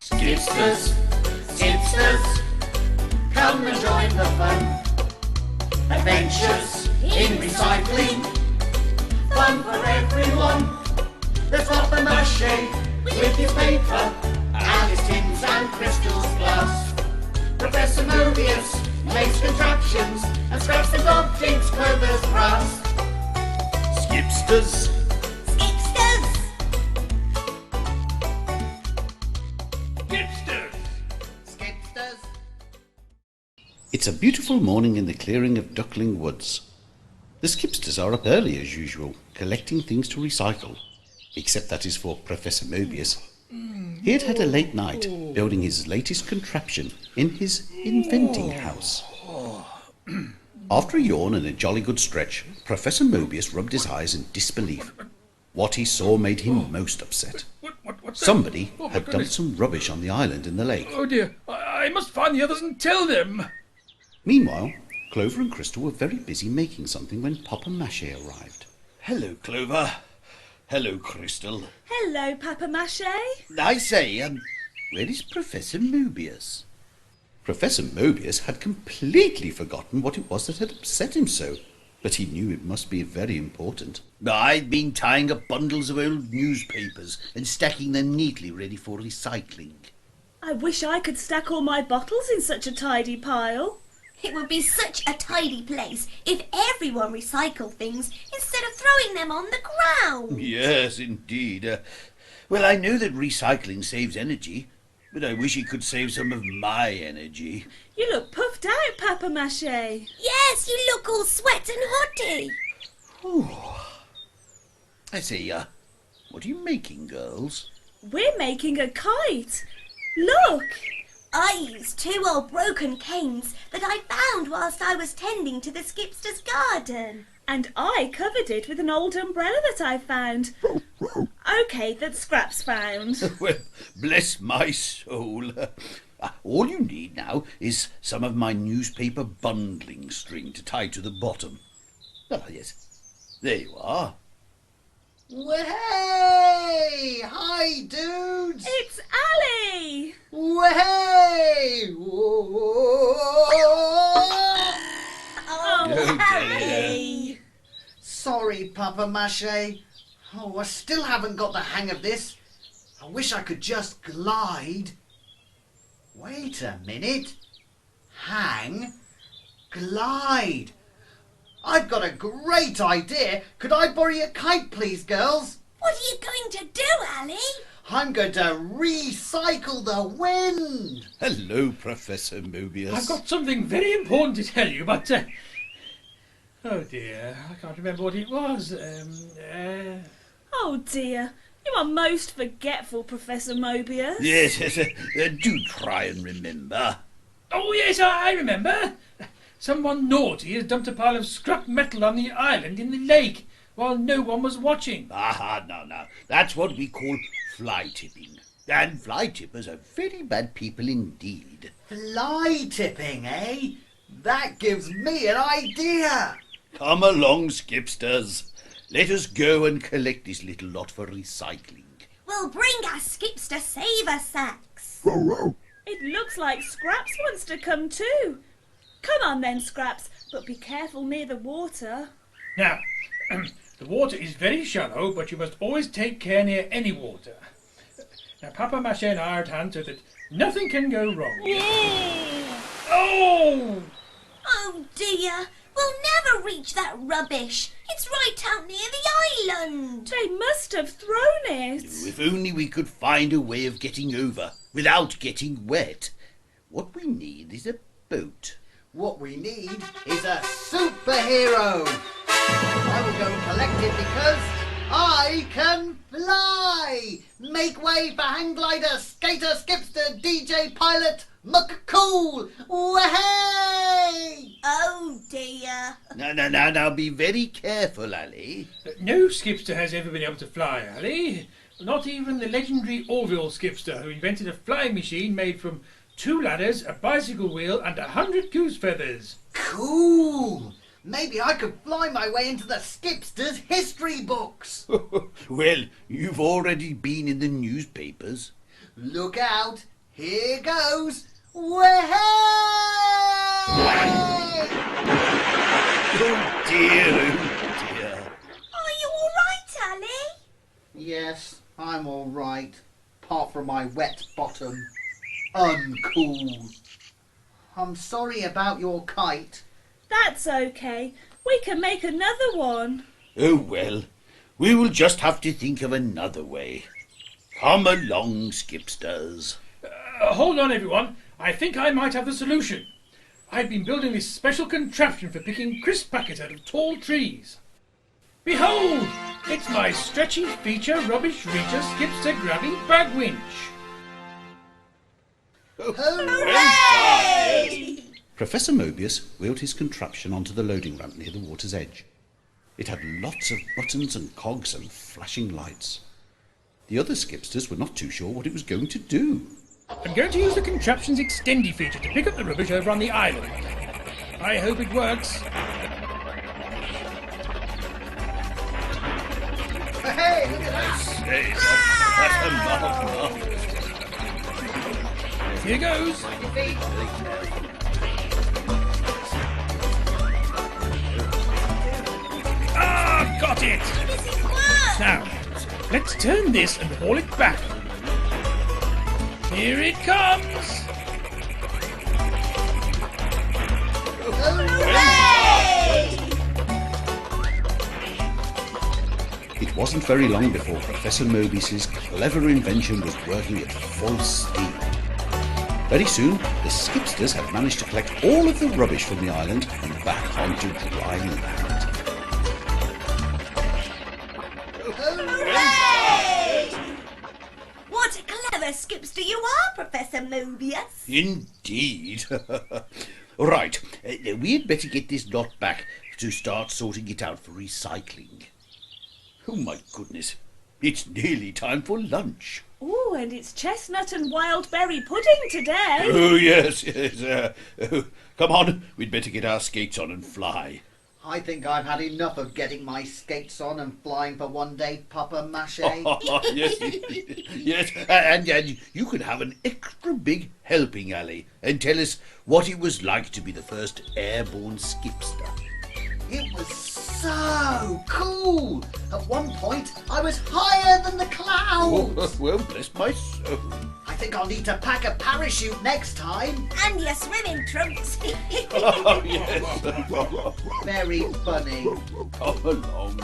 Skipsters, skipsters, come and join the fun. Adventures in recycling, fun for everyone. There's Papa Mache with his paper, Alice tins and crystals glass. Professor Mobius makes contraptions and scraps the dog digs Clover's grass. Skipsters, Skipsters! skipsters, skipsters. It's a beautiful morning in the clearing of Duckling Woods. The Skipsters are up early as usual, collecting things to recycle. Except that is for Professor Mobius. He had had a late night, building his latest contraption in his inventing house. After a yawn and a jolly good stretch, Professor Mobius rubbed his eyes in disbelief. What he saw made him most upset. What's that? Somebody Oh, my had dumped goodness. some rubbish on the island in the lake. Oh dear, I must find the others and tell them. Meanwhile, Clover and Crystal were very busy making something when Papa Mache arrived. Hello, Clover. Hello, Crystal. Hello, Papa Mache. I say, where is Professor Mobius? Professor Mobius had completely forgotten what it was that had upset him so, but he knew it must be very important. I've been tying up bundles of old newspapers and stacking them neatly ready for recycling. I wish I could stack all my bottles in such a tidy pile. It would be such a tidy place if everyone recycled things instead of throwing them on the ground. Yes, indeed. Well, I know that recycling saves energy, but I wish it could save some of my energy. You look puffed out, Papa Mache. Yes, you look all sweat and hotty. I say, what are you making, girls? We're making a kite. Look! I used 2 old broken canes that I found whilst I was tending to the Skipsters' garden. And I covered it with an old umbrella that I found. Okay, that Scraps found. Well, bless my soul. All you need now is some of my newspaper bundling string to tie to the bottom. Ah, yes. There you are. Way! Hi, dudes! It's Ali! Way! Oh, Ali! Sorry, Papa Mache. Oh, I still haven't got the hang of this. I wish I could just glide. Wait a minute. Hang? Glide? I've got a great idea. Could I borrow your kite, please, girls? What are you going to do, Ali? I'm going to recycle the wind. Hello, Professor Mobius. I've got something very important to tell you, but... oh dear, I can't remember what it was. Oh dear, you are most forgetful, Professor Mobius. Yes, do try and remember. Oh yes, I remember. Someone naughty has dumped a pile of scrap metal on the island in the lake while no one was watching. Aha, now. That's what we call fly tipping. And fly tippers are very bad people indeed. Fly tipping, eh? That gives me an idea. Come along, Skipsters. Let us go and collect this little lot for recycling. We'll bring our Skipster saver sacks. It looks like Scraps wants to come too. Come on then, Scraps, but be careful near the water. Now, the water is very shallow, but you must always take care near any water. Now, Papa Mache and I are at hand so that nothing can go wrong. Oh! Oh dear, we'll never reach that rubbish. It's right out near the island. They must have thrown it. If only we could find a way of getting over without getting wet. What we need is a boat. What we need is a superhero. I will go and collect it because I can fly. Make way for hang glider, skater, skipster, DJ, pilot, McCool. Way! Oh dear. Now, be very careful, Ali. No skipster has ever been able to fly, Ali. Not even the legendary Orville skipster who invented a flying machine made from 2 ladders, a bicycle wheel and 100 goose feathers. Cool. Maybe I could fly my way into the Skipsters history books. Well, you've already been in the newspapers. Look out. Here goes. Way! Oh dear, oh dear. Are you all right, Ali? Yes, I'm all right. Apart from my wet bottom. Uncool. I'm sorry about your kite. That's okay. We can make another one. Oh well, we will just have to think of another way. Come along, Skipsters. Hold on, everyone. I think I might have the solution. I've been building this special contraption for picking crisp packets out of tall trees. Behold! It's my stretchy feature rubbish reacher skipster grabby bag winch. Hooray! Professor Mobius wheeled his contraption onto the loading ramp near the water's edge. It had lots of buttons and cogs and flashing lights. The other skipsters were not too sure what it was going to do. I'm going to use the contraption's extendy feature to pick up the rubbish over on the island. I hope it works. Hey, look at that. That's a marvellous. Here goes. Ah, got it! Does it work? Now, let's turn this and haul it back. Here it comes! Hooray! It wasn't very long before Professor Mobius's clever invention was working at full steam. Very soon, the skipsters had managed to collect all of the rubbish from the island and back onto dry land. Hooray! What a clever skipster you are, Professor Mobius. Indeed. Right, we'd better get this lot back to start sorting it out for recycling. Oh my goodness, it's nearly time for lunch. Ooh, and it's chestnut and wild berry pudding today. Oh yes, yes. Come on, we'd better get our skates on and fly. I think I've had enough of getting my skates on and flying for one day, Papa Mache. Yes, yes, and you could have an extra big helping, Ali, and tell us what it was like to be the first airborne skipster. It was so cool. At one point, I was higher than the clouds. Oh, well, bless my soul. I think I'll need to pack a parachute next time. And your swimming trunks. Oh, yes. Very funny. Come along.